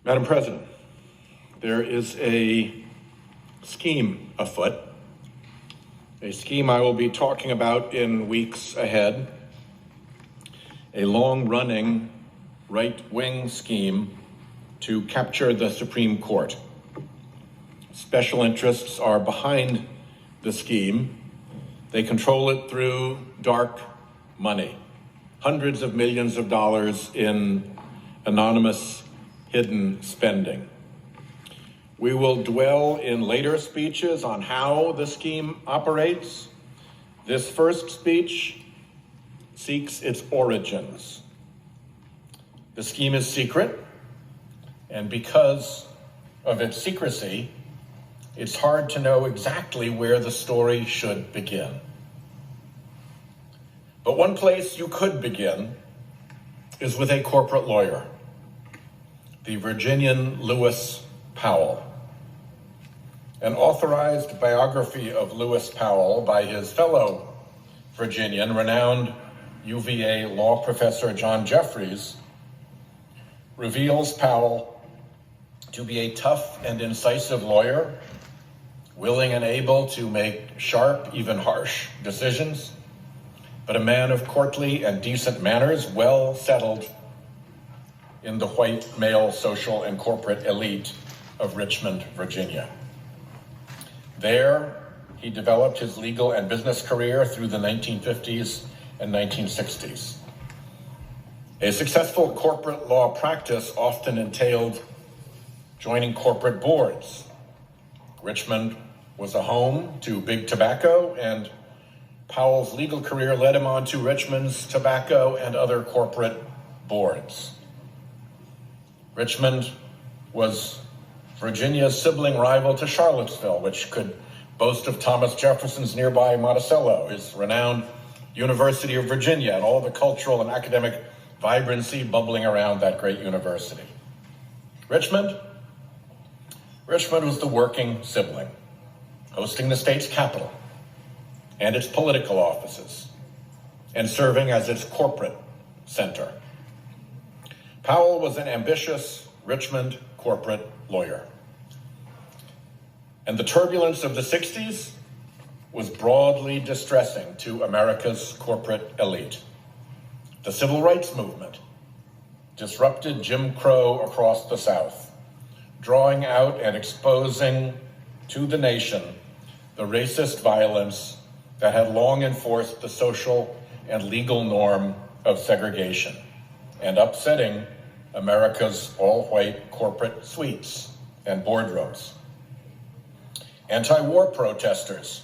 Madam President, there is a scheme afoot, a scheme I will be talking about in weeks ahead, a long-running right-wing scheme to capture the Supreme Court. Special interests are behind the scheme. They control it through dark money, hundreds of millions of dollars in anonymous hidden spending. We will dwell in later speeches on how the scheme operates. This first speech seeks its origins. The scheme is secret, and because of its secrecy, it's hard to know exactly where the story should begin. But one place you could begin is with a corporate lawyer, the Virginian Lewis Powell. An authorized biography of Lewis Powell by his fellow Virginian, renowned UVA law professor John Jeffries, reveals Powell to be a tough and incisive lawyer, willing and able to make sharp, even harsh decisions, but a man of courtly and decent manners, well settled in the white male social and corporate elite of Richmond, Virginia. There, he developed his legal and business career through the 1950s and 1960s. A successful corporate law practice often entailed joining corporate boards. Richmond was a home to big tobacco, and Powell's legal career led him on to Richmond's tobacco and other corporate boards. Richmond was Virginia's sibling rival to Charlottesville, which could boast of Thomas Jefferson's nearby Monticello, his renowned University of Virginia, and all the cultural and academic vibrancy bubbling around that great university. Richmond was the working sibling, hosting the state's capital and its political offices, and serving as its corporate center. Powell was an ambitious Richmond corporate lawyer. And the turbulence of the 60s was broadly distressing to America's corporate elite. The civil rights movement disrupted Jim Crow across the South, drawing out and exposing to the nation the racist violence that had long enforced the social and legal norm of segregation and upsetting America's all-white corporate suites and boardrooms. Anti-war protesters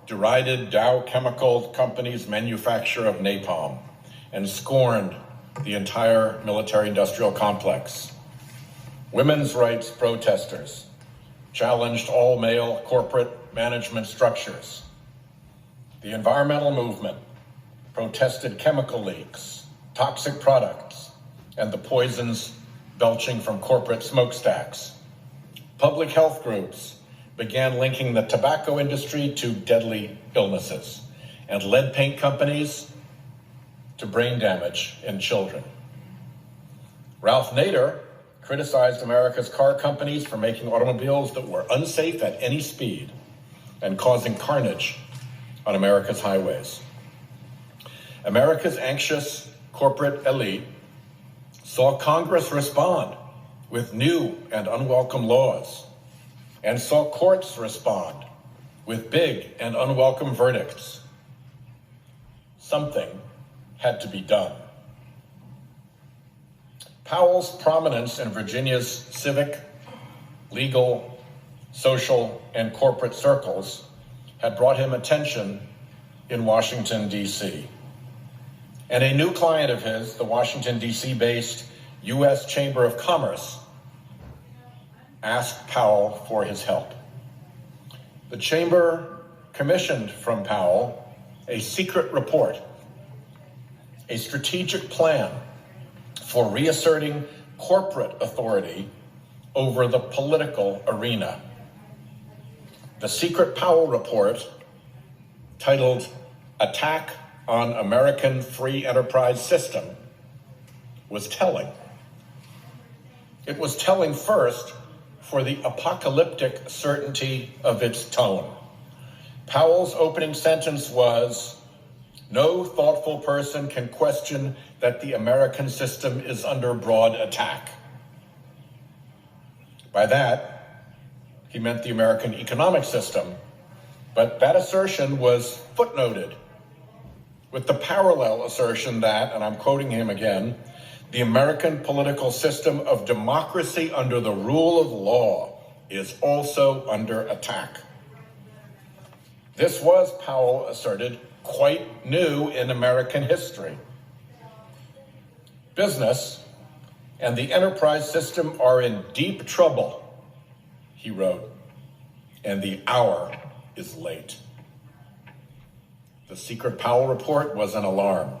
derided Dow Chemical Company's manufacture of napalm and scorned the entire military-industrial complex. Women's rights protesters challenged all-male corporate management structures. The environmental movement protested chemical leaks, toxic products, and the poisons belching from corporate smokestacks. Public health groups began linking the tobacco industry to deadly illnesses and lead paint companies to brain damage in children. Ralph Nader criticized America's car companies for making automobiles that were unsafe at any speed and causing carnage on America's highways. America's anxious corporate elite saw Congress respond with new and unwelcome laws, and saw courts respond with big and unwelcome verdicts. Something had to be done. Powell's prominence in Virginia's civic, legal, social, and corporate circles had brought him attention in Washington, D.C. And a new client of his, the Washington, D.C.-based U.S. Chamber of Commerce, asked Powell for his help. The Chamber commissioned from Powell a secret report, a strategic plan for reasserting corporate authority over the political arena. The secret Powell report, titled Attack on American Free Enterprise System, was telling. It was telling first for the apocalyptic certainty of its tone. Powell's opening sentence was, "No thoughtful person can question that the American system is under broad attack." By that, he meant the American economic system, but that assertion was footnoted with the parallel assertion that, and I'm quoting him again, "the American political system of democracy under the rule of law is also under attack." This was, Powell asserted, quite new in American history. Business and the enterprise system are in deep trouble, he wrote, and the hour is late. The secret Powell report was an alarm.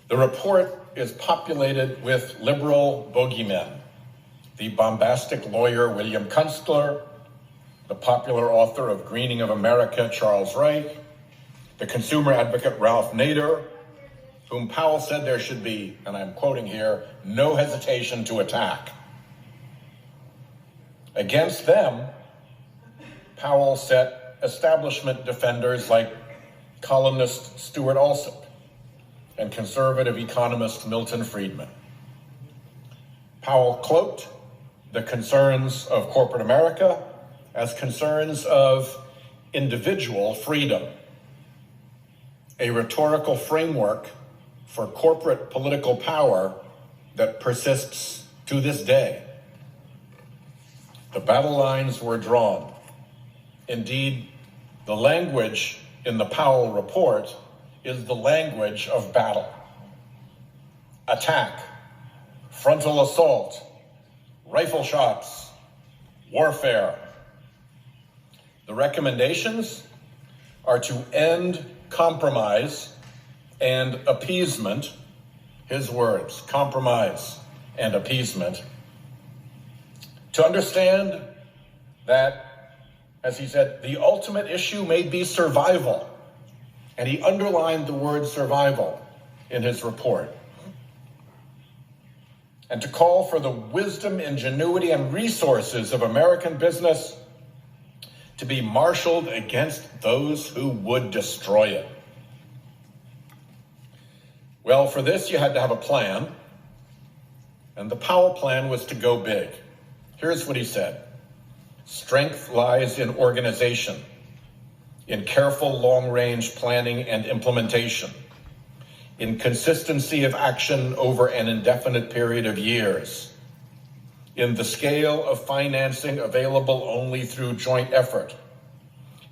The report is populated with liberal bogeymen, the bombastic lawyer William Kunstler, the popular author of Greening of America, Charles Reich, the consumer advocate Ralph Nader, whom Powell said there should be, and I'm quoting here, "no hesitation to attack." Against them, Powell set establishment defenders like columnist Stuart Alsop and conservative economist Milton Friedman. Powell cloaked the concerns of corporate America as concerns of individual freedom, a rhetorical framework for corporate political power that persists to this day. The battle lines were drawn. Indeed, the language in the Powell report is the language of battle. Attack, frontal assault, rifle shots, warfare. The recommendations are to end compromise and appeasement, his words, compromise and appeasement, to understand that, as he said, the ultimate issue may be survival. And he underlined the word survival in his report. And to call for the wisdom, ingenuity, and resources of American business to be marshaled against those who would destroy it. Well, for this, you had to have a plan. And the Powell plan was to go big. Here's what he said. Strength lies in organization, in careful long-range planning and implementation, in consistency of action over an indefinite period of years, in the scale of financing available only through joint effort,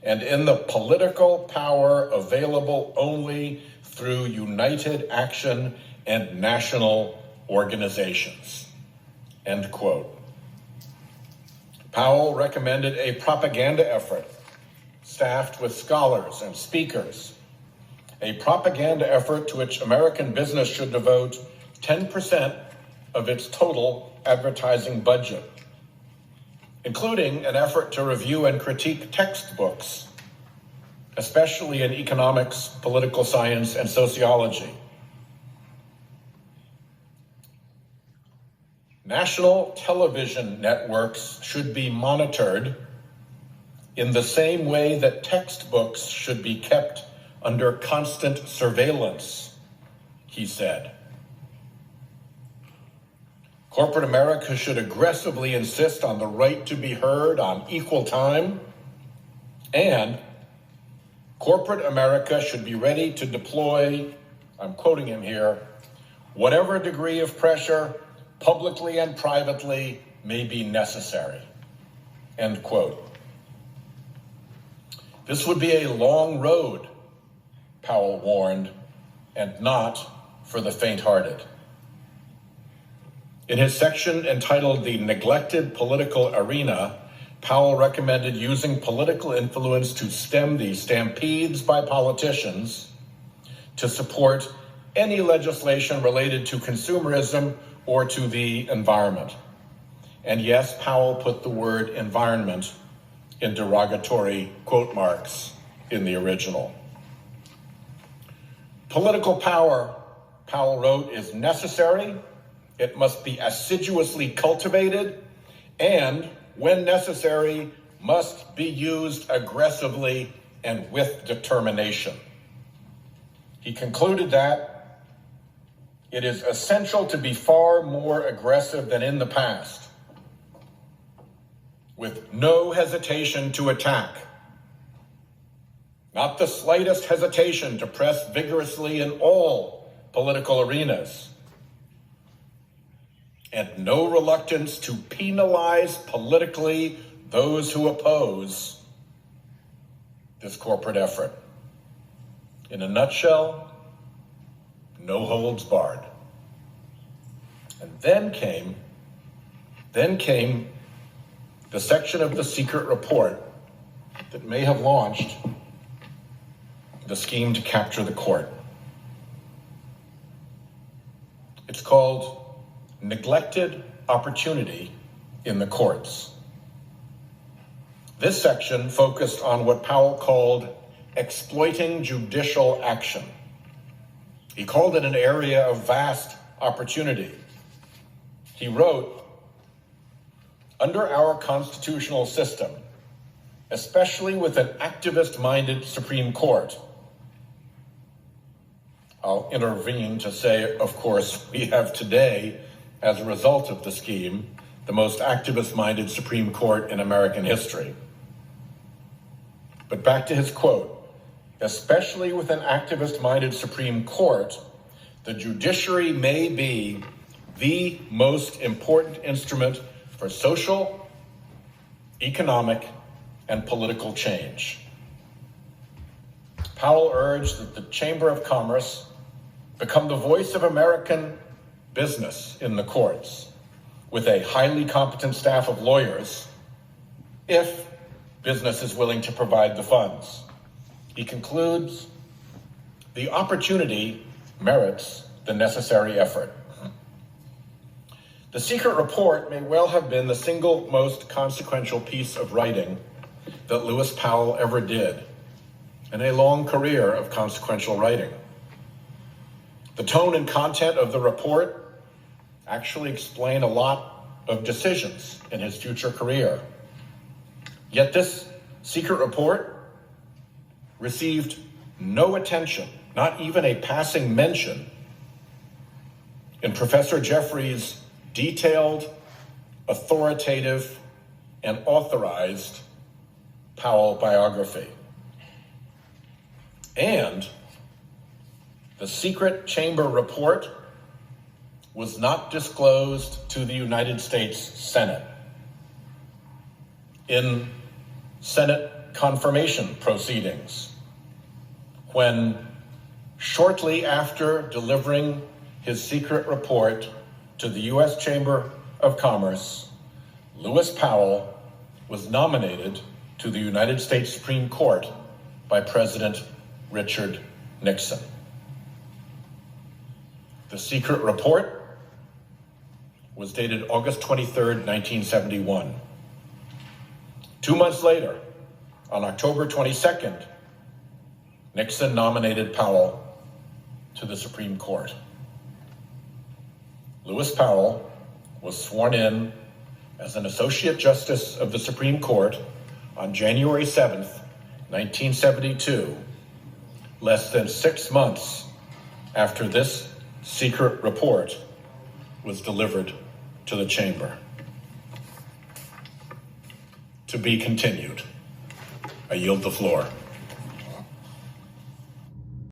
and in the political power available only through united action and national organizations. End quote. Powell recommended a propaganda effort staffed with scholars and speakers, a propaganda effort to which American business should devote 10% of its total advertising budget, including an effort to review and critique textbooks, especially in economics, political science, and sociology. National television networks should be monitored in the same way that textbooks should be kept under constant surveillance, he said. Corporate America should aggressively insist on the right to be heard on equal time, and corporate America should be ready to deploy, I'm quoting him here, whatever degree of pressure, publicly and privately, may be necessary, end quote. This would be a long road, Powell warned, and not for the faint-hearted. In his section entitled "The Neglected Political Arena," Powell recommended using political influence to stem the stampedes by politicians to support any legislation related to consumerism or to the environment. And yes, Powell put the word environment in derogatory quote marks in the original. Political power, Powell wrote, is necessary It must be assiduously cultivated and, when necessary, must be used aggressively and with determination. He concluded that it is essential to be far more aggressive than in the past, with no hesitation to attack, not the slightest hesitation to press vigorously in all political arenas, and no reluctance to penalize politically those who oppose this corporate effort. In a nutshell, no holds barred. And then came the section of the secret report that may have launched the scheme to capture the court. It's called Neglected Opportunity in the Courts. This section focused on what Powell called exploiting judicial action. He called it an area of vast opportunity. He wrote, "Under our constitutional system, especially with an activist-minded Supreme Court," I'll intervene to say, of course, we have today, as a result of the scheme, the most activist-minded Supreme Court in American history. But back to his quote, "Especially with an activist-minded Supreme Court, the judiciary may be the most important instrument for social, economic, and political change." Powell urged that the Chamber of Commerce become the voice of American business in the courts, with a highly competent staff of lawyers, if business is willing to provide the funds. He concludes, "The opportunity merits the necessary effort." The secret report may well have been the single most consequential piece of writing that Lewis Powell ever did in a long career of consequential writing. The tone and content of the report actually explain a lot of decisions in his future career. Yet this secret report received no attention, not even a passing mention, in Professor Jeffrey's detailed, authoritative, and authorized Powell biography. And the secret chamber report was not disclosed to the United States Senate. In Senate confirmation proceedings, when shortly after delivering his secret report to the U.S. Chamber of Commerce, Lewis Powell was nominated to the United States Supreme Court by President Richard Nixon. The secret report was dated August 23rd, 1971. 2 months later, on October 22nd, Nixon nominated Powell to the Supreme Court. Lewis Powell was sworn in as an Associate Justice of the Supreme Court on January 7th, 1972, less than 6 months after this secret report was delivered to the chamber. To be continued. I yield the floor.